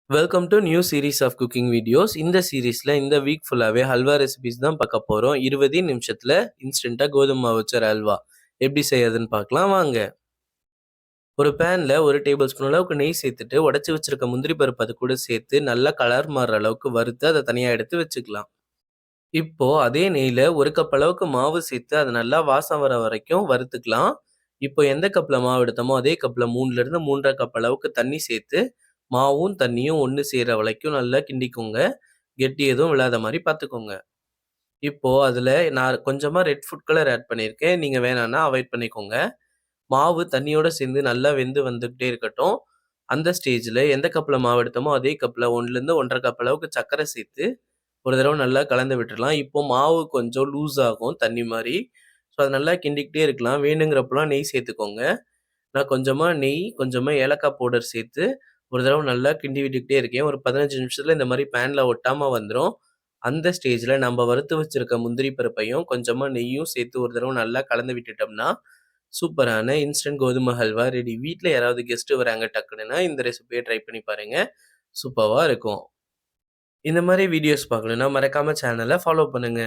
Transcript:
Welcome to new series of cooking videos. இந்த சீரீஸ்ல இந்த வீக் ஃபுல்லாவே ஹல்வா ரெசிபிஸ் தான் பார்க்க போறோம். 20 நிமிஷத்துல இன்ஸ்டன்ட்டா கோதுமை மாவு வச்ச அல்வா எப்படி செய்யறதுன்னு பார்க்கலாம் வாங்க. ஒரு பேன்ல 1 டேபிள் ஸ்பூன் அளவுக்கு நெய் சேர்த்துட்டு உடைச்சு வச்சிருக்க முந்திரி பருப்பு அது கூட சேர்த்து நல்லா கலர் மாறுற அளவுக்கு வறுத்து அதை தனியா எடுத்து வச்சுக்கலாம். இப்போ அதே நெய்ல 1 கப் அளவுக்கு மாவு சேர்த்து அது நல்லா வாசம் வர வரைக்கும் வறுத்துக்கலாம். இப்போ எந்த கப்ல மாவு எடுத்தோமோ அதே கப்ல 3ல இருந்து 3 1/2 கப் அளவுக்கு தண்ணி சேர்த்து மாவும் தண்ணியும் ஒண்ணு சேர வரைக்கும் நல்லா கிண்டிக்கோங்க. கெட்டி எதுவும் விழாத மாரி பார்த்துக்கோங்க. இப்போ அதுல நான் கொஞ்சமா ரெட் ஃபுட் கலர் ஆட் பண்ணியிருக்கேன். நீங்க வேணான்னா அவாய்ட் பண்ணிக்கோங்க. மாவு தண்ணியோட சேர்ந்து நல்லா வெந்து வந்துகிட்டே இருக்கட்டும். அந்த ஸ்டேஜ்ல எந்த கப்ல மாவு எடுத்தோமோ அதே கப்ல 1லேருந்து 1 1/2 கப் அளவுக்கு சர்க்கரை சேர்த்து ஒரு தடவ நல்லா கலந்து விட்டுறலாம். இப்போ மாவு கொஞ்சம் லூஸ் ஆகும் தண்ணி மாரி. ஸோ அத நல்லா கிண்டிக்கிட்டே இருக்கலாம். வேணுங்கிறப்பலாம் நெய் சேர்த்துக்கோங்க. நான் கொஞ்சமா நெய், கொஞ்சமா ஏலக்காய் பவுடர் சேர்த்து ஒரு தடவ நல்லா கிண்டி விட்டுக்கிட்டே இருக்கேன். ஒரு 15 நிமிஷத்துல இந்த மாரி பேன்ல ஒட்டாம வந்துரும். அந்த ஸ்டேஜ்ல நம்ம வறுத்து வச்சிருக்க முந்திரி பருப்பையும், கொஞ்சமா நெய்யும் சேர்த்து ஒரு தடவ நல்லா கலந்து விட்டுட்டோம்னா, சூப்பரான இன்ஸ்டன்ட் கோதுமை ஹல்வா ரெடி. வீட்ல யாராவது கெஸ்ட் வராங்க டக்குனுன்னா இந்த ரெசிபிய ட்ரை பண்ணி பாருங்க. சூப்பர்வா இருக்கும். இந்த மாரி வீடியோஸ் பார்க்கணும்னா மறக்காம சேனல ஃபாலோ பண்ணுங்க.